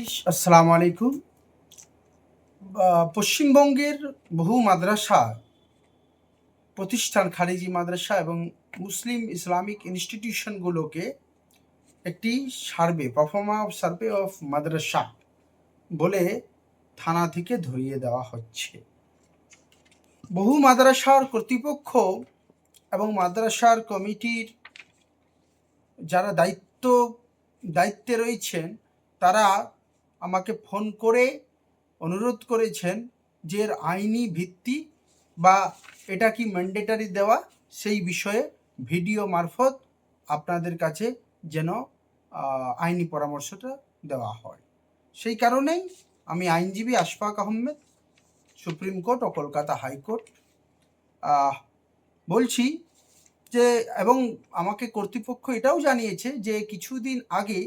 আসসালামু আলাইকুম। পশ্চিমবঙ্গের বহু মাদ্রাসা প্রতিষ্ঠান, খারিজি মাদ্রাসা এবং মুসলিম ইসলামিক ইনস্টিটিউশনগুলোকে একটি সার্ভে অফ মাদ্রাসা বলে থানা থেকে ধরিয়ে দেওয়া হচ্ছে। বহু মাদ্রাসার কর্তৃপক্ষ এবং মাদ্রাসার কমিটির যারা দায়িত্বে রয়েছেন তারা আমাকে ফোন করে অনুরোধ করেছেন যে এর আইনি ভিত্তি বা এটা কি ম্যান্ডেটারি দেওয়া সেই বিষয়ে ভিডিও মারফত আপনাদের কাছে যেন আইনি পরামর্শটা দেওয়া হয়। সেই কারণেই আমি আইনজীবী আশফাক আহমেদ, সুপ্রিম কোর্ট ও কলকাতা হাইকোর্ট বলছি যে, এবং আমাকে কর্তৃপক্ষ এটাও জানিয়েছে যে কিছুদিন আগে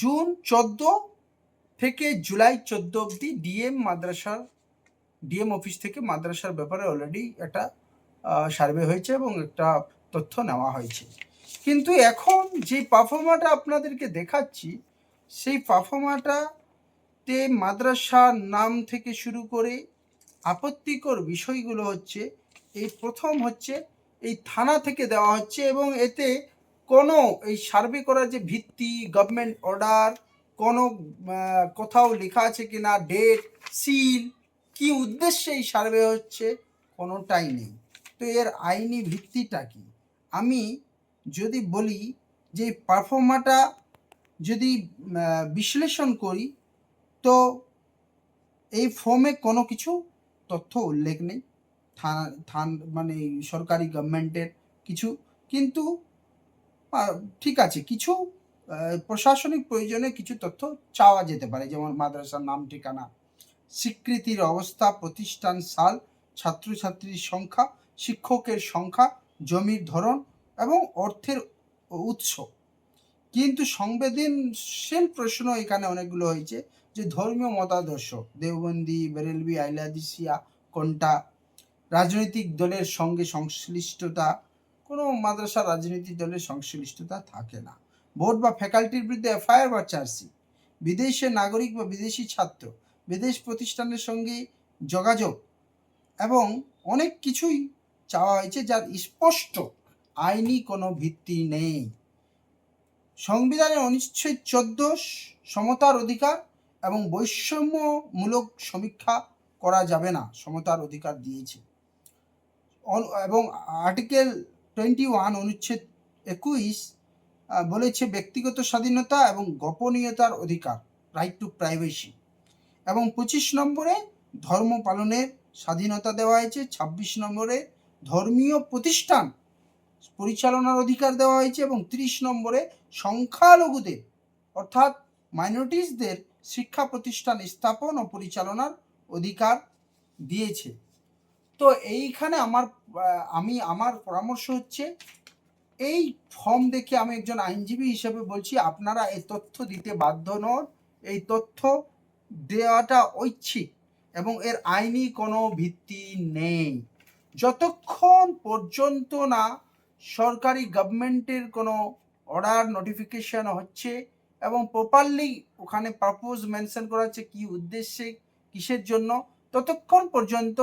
জুন 14 থেকে জুলাই 14 অবধি ডিএম অফিস থেকে মাদ্রাসার ব্যাপারে অলরেডি একটা সার্ভে হয়েছে এবং একটা তথ্য নেওয়া হয়েছে। কিন্তু এখন যে পারফর্মাটা আপনাদেরকে দেখাচ্ছি সেই পারফর্মাটাতে মাদ্রাসার নাম থেকে শুরু করে আপত্তিকর বিষয়গুলো হচ্ছে, এই প্রথম হচ্ছে এই থানা থেকে দেওয়া হচ্ছে এবং এতে কোনো এই সার্ভে করার যে ভিত্তি, গভর্নমেন্ট অর্ডার, কোনো কোথাও লেখা আছে কি না, ডেট, সিল, কি উদ্দেশ্যে এই সার্ভে হচ্ছে, কোনোটাই নেই। তো এর আইনি ভিত্তিটা কি? আমি যদি বলি যে পারফর্মাটা যদি বিশ্লেষণ করি তো এই ফর্মে কোনো কিছু তথ্য উল্লেখ নেই, মানে সরকারি গভর্নমেন্টের কিছু, কিন্তু ঠিক আছে, কিছু প্রশাসনিক প্রয়োজনে কিছু তথ্য চাওয়া যেতে পারে, যেমন মাদ্রাসার নাম, ঠিকানা, স্বীকৃতির অবস্থা, প্রতিষ্ঠান সাল, ছাত্রছাত্রীর সংখ্যা, শিক্ষকের সংখ্যা, জমির ধরন এবং অর্থের উৎস। কিন্তু সংবেদনশীল প্রশ্ন এখানে অনেকগুলো হয়েছে, যে ধর্মীয় মতাদর্শ, দেওবন্দি, বেরেলভি, আহলে হাদিস, শিয়া কোনটা, রাজনৈতিক দলের সঙ্গে সংশ্লিষ্টতা, কোনো মাদ্রাসার রাজনৈতিক দলের সংশ্লিষ্টতা থাকে না, বোর্ড বা ফ্যাকাল্টির বিরুদ্ধে এফআইআর বা চার্জশিট, বিদেশের নাগরিক বা বিদেশি ছাত্র, বিদেশ প্রতিষ্ঠানের সঙ্গে যোগাযোগ এবং অনেক কিছুই চাওয়া হয়েছে যার স্পষ্ট আইনি কোনো ভিত্তি নেই। সংবিধানের অনুচ্ছেদ 14 সমতার অধিকার এবং বৈষম্যমূলক সমীক্ষা করা যাবে না, সমতার অধিকার দিয়েছে। এবং আর্টিকেল 21 অনুচ্ছেদ 21 বলেছে ব্যক্তিগত স্বাধীনতা এবং গোপনীয়তার অধিকার, রাইট টু প্রাইভেসি। এবং 25 নম্বরে ধর্ম পালনের স্বাধীনতা দেওয়া হয়েছে। 26 নম্বরে ধর্মীয় প্রতিষ্ঠান পরিচালনার অধিকার দেওয়া হয়েছে এবং 30 নম্বরে সংখ্যালঘুদের অর্থাৎ মাইনরিটিসদের শিক্ষা প্রতিষ্ঠান স্থাপন ও পরিচালনার অধিকার দিয়েছে। তো এইখানে আমার পরামর্শ হচ্ছে, এই ফর্ম দেখে আমি একজন আইনজীবী হিসেবে বলছি, আপনারা এই তথ্য দিতে বাধ্য নন। এই তথ্য দেওয়াটা ঐচ্ছিক এবং এর আইনি কোনো ভিত্তি নেই। যতক্ষণ পর্যন্ত না সরকারি গভর্নমেন্টের কোনো অর্ডার, নোটিফিকেশন হচ্ছে এবং প্রপারলি ওখানে পারপোজ মেনশন করা হচ্ছে কি উদ্দেশ্যে, কিসের জন্য, ততক্ষণ পর্যন্ত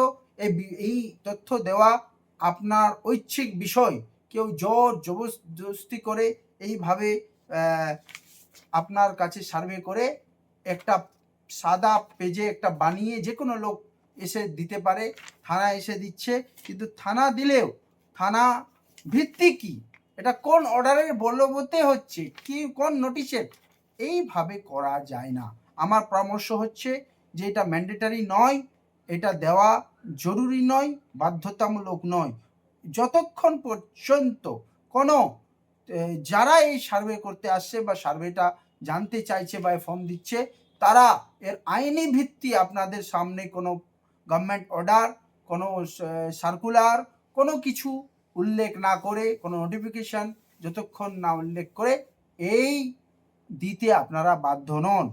এই তথ্য দেওয়া আপনার ঐচ্ছিক বিষয়। কেউ জোর জবরদস্তি করে এইভাবে আপনার কাছে সার্ভে করে একটা সাদা পেজে একটা বানিয়ে যে কোনো লোক এসে দিতে পারে, থানা এসে দিচ্ছে, কিন্তু থানা দিলেও থানা ভিত্তি কি, এটা কোন অর্ডারের বলবতে হচ্ছে, কি কোন নোটিশের, এইভাবে করা যায় না। আমার পরামর্শ হচ্ছে যে এটা ম্যান্ডেটারি নয়, এটা দেওয়া জরুরি নয়, বাধ্যতামূলক নয়। যতক্ষণ পর্যন্ত কোনো যারা এই সার্ভে করতে আসছে বা সার্ভেটা জানতে চাইছে বা ফর্ম দিচ্ছে, তারা এর আইনি ভিত্তি আপনাদের সামনে কোনো গভর্নমেন্ট অর্ডার, কোনো সার্কুলার, কোনো কিছু উল্লেখ না করে, কোনো নোটিফিকেশন যতক্ষণ না উল্লেখ করে, এই দিতে আপনারা বাধ্য নন।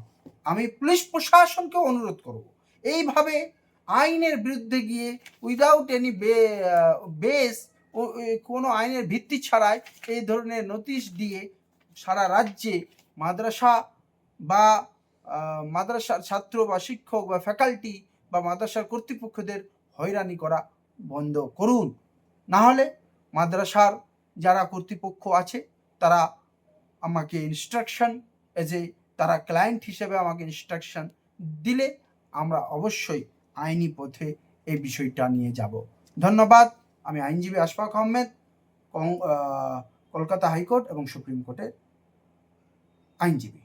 আমি পুলিশ প্রশাসনকে অনুরোধ করব, এইভাবে আইনের বিরুদ্ধে গিয়ে উইদাউট এনি বেস, কোনো আইনের ভিত্তি ছাড়াই এই ধরনের নোটিশ দিয়ে সারা রাজ্যে মাদ্রাসা বা মাদ্রাসার ছাত্র বা শিক্ষক বা ফ্যাকাল্টি বা মাদ্রাসার কর্তৃপক্ষদের হয়রানি করা বন্ধ করুন। না হলে মাদ্রাসার যারা কর্তৃপক্ষ আছে তারা আমাকে ইনস্ট্রাকশন তারা ক্লায়েন্ট হিসেবে আমাকে ইনস্ট্রাকশন দিলে আমরা অবশ্যই আইনি পথে এই বিষয়টা নিয়ে যাব। ধন্যবাদ। আমি আইনজীবী আশফাক আহমেদ, কলকাতা হাইকোর্ট এবং সুপ্রিম কোর্টের আইনজীবী।